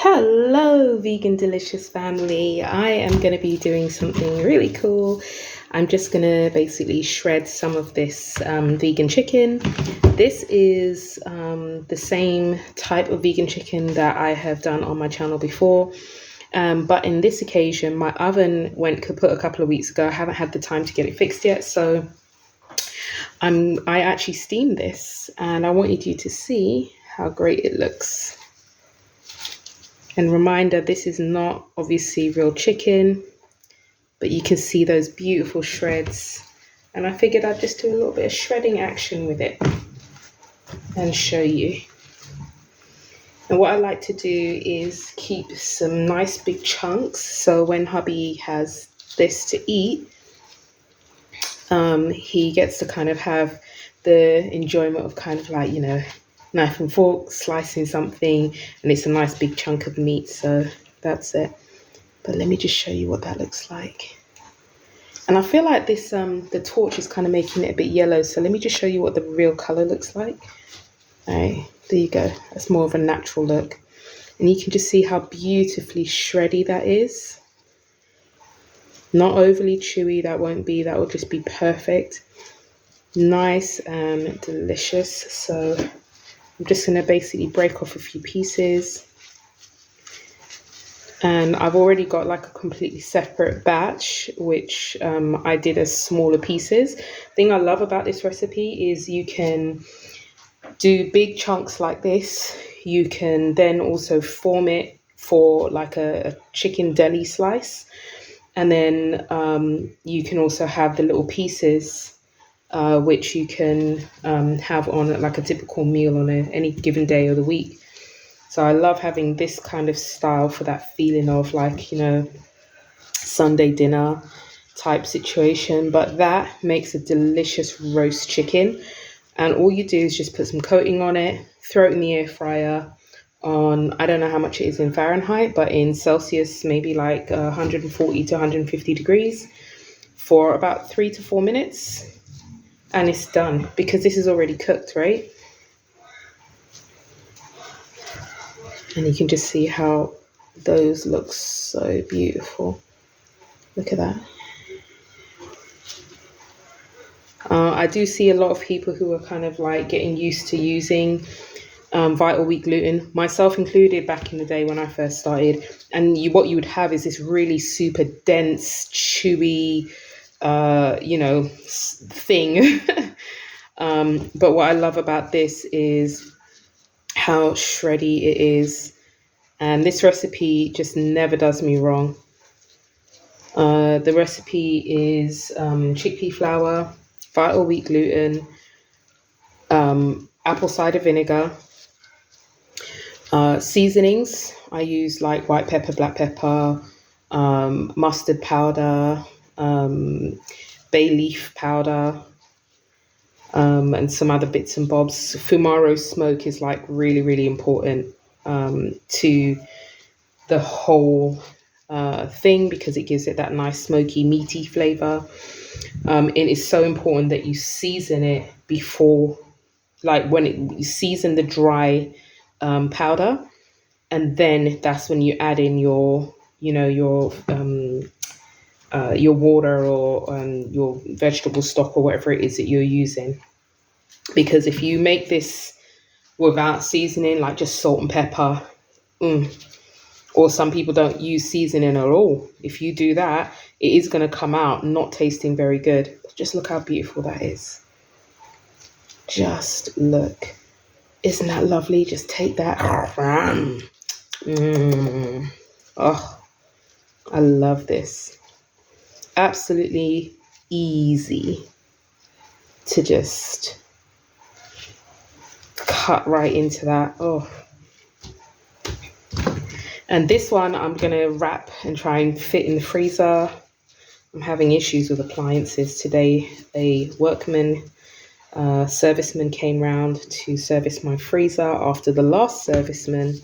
Hello, Vegan Delicious family. I am going to be doing something really cool. I'm just going to basically shred some of this vegan chicken. This is the same type of vegan chicken that I have done on my channel before. But in this occasion, my oven went kaput a couple of weeks ago. I haven't had the time to get it fixed yet. So I actually steamed this and I wanted you to see how great it looks. And reminder, this is not obviously real chicken, but you can see those beautiful shreds. And I figured I'd just do a little bit of shredding action with it and show you. And what I like to do is keep some nice big chunks. So when hubby has this to eat, he gets to kind of have the enjoyment of kind of like, knife and fork, slicing something, and it's a nice big chunk of meat, so that's it. But let me just show you what that looks like. And I feel like this, the torch is kind of making it a bit yellow, so let me just show you what the real color looks like. All right, there you go. That's more of a natural look. And you can just see how beautifully shreddy that is. Not overly chewy, that will just be perfect. Nice and delicious. So I'm just going to basically break off a few pieces. And I've already got like a completely separate batch, which I did as smaller pieces. The thing I love about this recipe is you can do big chunks like this. You can then also form it for like a chicken deli slice. And then you can also have the little pieces which you can have on like a typical meal on any given day of the week. So I love having this kind of style for that feeling of like, Sunday dinner type situation. But that makes a delicious roast chicken. And all you do is just put some coating on it, throw it in the air fryer on, I don't know how much it is in Fahrenheit, but in Celsius, maybe like 140 to 150 degrees for about 3 to 4 minutes. And it's done because this is already cooked, right? And you can just see how those look so beautiful. Look at that. I do see a lot of people who are kind of like getting used to using Vital Wheat gluten, myself included back in the day when I first started. And what you would have is this really super dense, chewy, thing. But what I love about this is how shreddy it is. And this recipe just never does me wrong. The recipe is chickpea flour, Vital Wheat gluten, apple cider vinegar, seasonings. I use like white pepper, black pepper, mustard powder, bay leaf powder, and some other bits and bobs. Fumaro smoke is like really, really important to the whole thing because it gives it that nice smoky, meaty flavor. It is so important that you season it before, like you season the dry powder, and then that's when you add in your water or your vegetable stock or whatever it is that you're using. Because if you make this without seasoning, like just salt and pepper, or some people don't use seasoning at all, if you do that, it is going to come out not tasting very good. Just look how beautiful that is. Just look. Isn't that lovely? Just take that. Oh, I love this. Absolutely easy to just cut right into that. Oh. And this one I'm going to wrap and try and fit in the freezer. I'm having issues with appliances today. A serviceman came round to service my freezer after the last serviceman,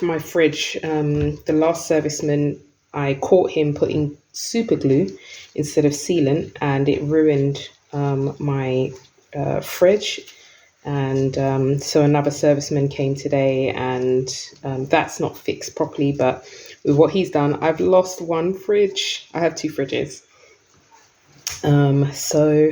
my fridge. The last serviceman, I caught him putting super glue instead of sealant, and it ruined my fridge. And so another serviceman came today, and that's not fixed properly. But with what he's done, I've lost one fridge. I have two fridges. So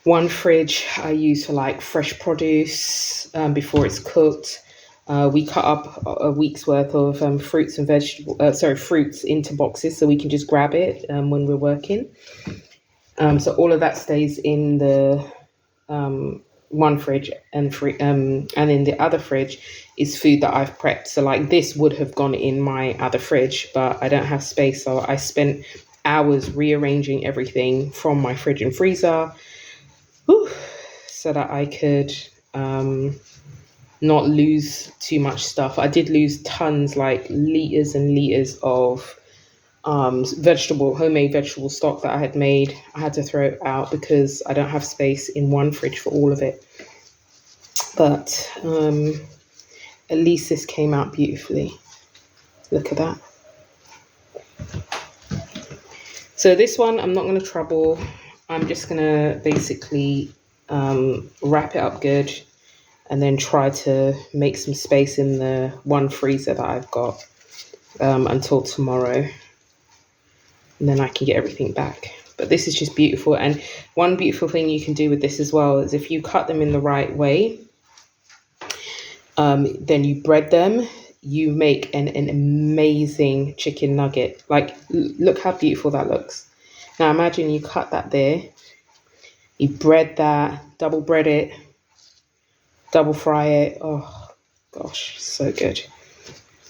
one fridge I use for like fresh produce before it's cooked. We cut up a week's worth of fruits and fruits into boxes so we can just grab it when we're working. So all of that stays in the one fridge, and in the other fridge is food that I've prepped. So like this would have gone in my other fridge, but I don't have space, so I spent hours rearranging everything from my fridge and freezer, whew, so that I could not lose too much stuff. I did lose tons, like liters and liters of homemade vegetable stock that I had made. I had to throw it out because I don't have space in one fridge for all of it. But at least this came out beautifully. Look at that. So this one, I'm not going to trouble. I'm just going to basically wrap it up good and then try to make some space in the one freezer that I've got until tomorrow. And then I can get everything back. But this is just beautiful. And one beautiful thing you can do with this as well is if you cut them in the right way, then you bread them, you make an amazing chicken nugget. Like, look how beautiful that looks. Now imagine you cut that there, you bread that, double bread it, double fry it. Oh gosh, so good.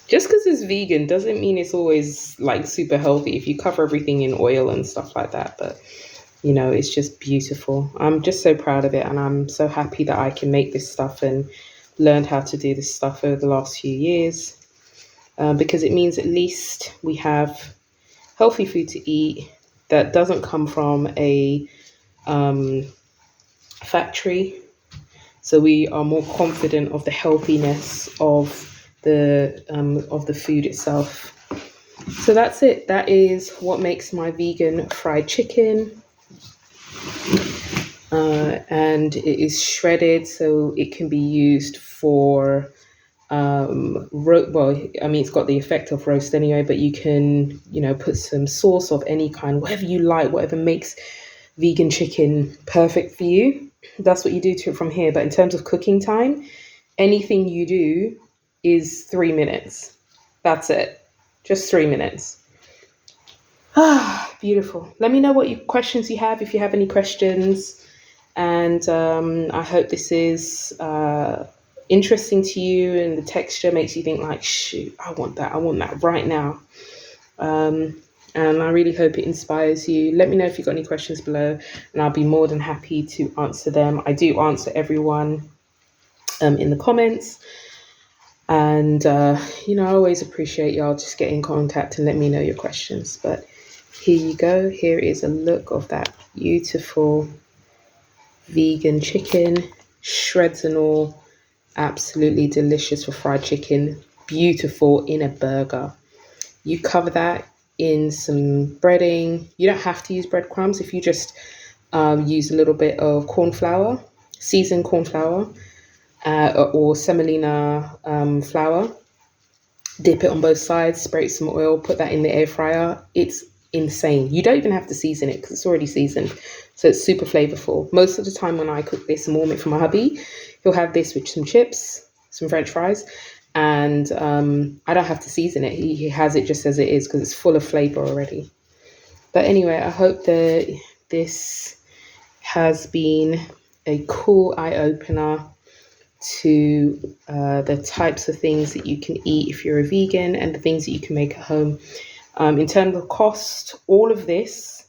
Just because it's vegan doesn't mean it's always like super healthy if you cover everything in oil and stuff like that. But it's just beautiful. I'm just so proud of it, and I'm so happy that I can make this stuff and learned how to do this stuff over the last few years, because it means at least we have healthy food to eat that doesn't come from a factory. So we are more confident of the healthiness of the food itself. So that's it. That is what makes my vegan fried chicken. And it is shredded, so it can be used for it's got the effect of roast anyway, but you can put some sauce of any kind, whatever you like, whatever makes vegan chicken perfect for you. That's what you do to it from here. But in terms of cooking time, anything you do is 3 minutes. That's it. Just 3 minutes. Beautiful. Let me know what questions you have, if you have any questions. And I hope this is interesting to you, and the texture makes you think like, shoot, I want that right now. And I really hope it inspires you. Let me know if you've got any questions below, and I'll be more than happy to answer them. I do answer everyone in the comments. And, I always appreciate y'all just get in contact and let me know your questions. But here you go. Here is a look of that beautiful vegan chicken, shreds and all. Absolutely delicious for fried chicken. Beautiful in a burger. You cover that in some breading. You don't have to use breadcrumbs. If you just use a little bit of corn flour, seasoned corn flour, or semolina flour, dip it on both sides, spray some oil, put that in the air fryer. It's insane. You don't even have to season it because it's already seasoned, so it's super flavorful. Most of the time when I cook this and warm it for my hubby, he'll have this with some chips, some french fries, and I don't have to season it. He has it just as it is because it's full of flavor already. But anyway, I hope that this has been a cool eye-opener to the types of things that you can eat if you're a vegan and the things that you can make at home. In terms of cost, all of this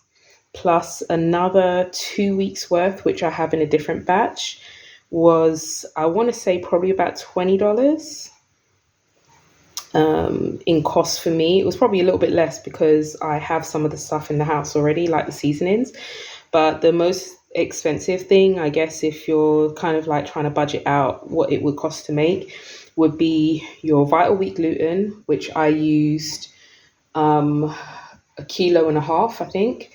plus another 2 weeks worth, which I have in a different batch, was, I want to say, probably about $20 in cost for me. It was probably a little bit less because I have some of the stuff in the house already, like the seasonings. But the most expensive thing, I guess, if you're kind of like trying to budget out what it would cost to make, would be your Vital Wheat gluten, which I used 1.5 kilos, I think.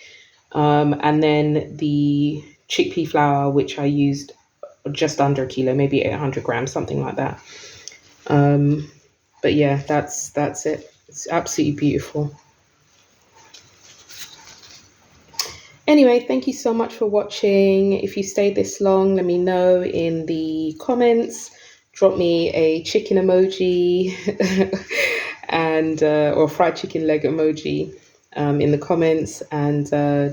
And then the chickpea flour, which I used just under a kilo, maybe 800 grams, something like that. But yeah, that's it. It's absolutely beautiful. Anyway, thank you so much for watching. If you stayed this long, let me know in the comments. Drop me a chicken emoji and or fried chicken leg emoji in the comments. And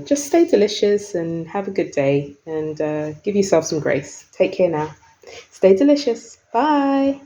just stay delicious and have a good day and give yourself some grace. Take care now. Stay delicious. Bye.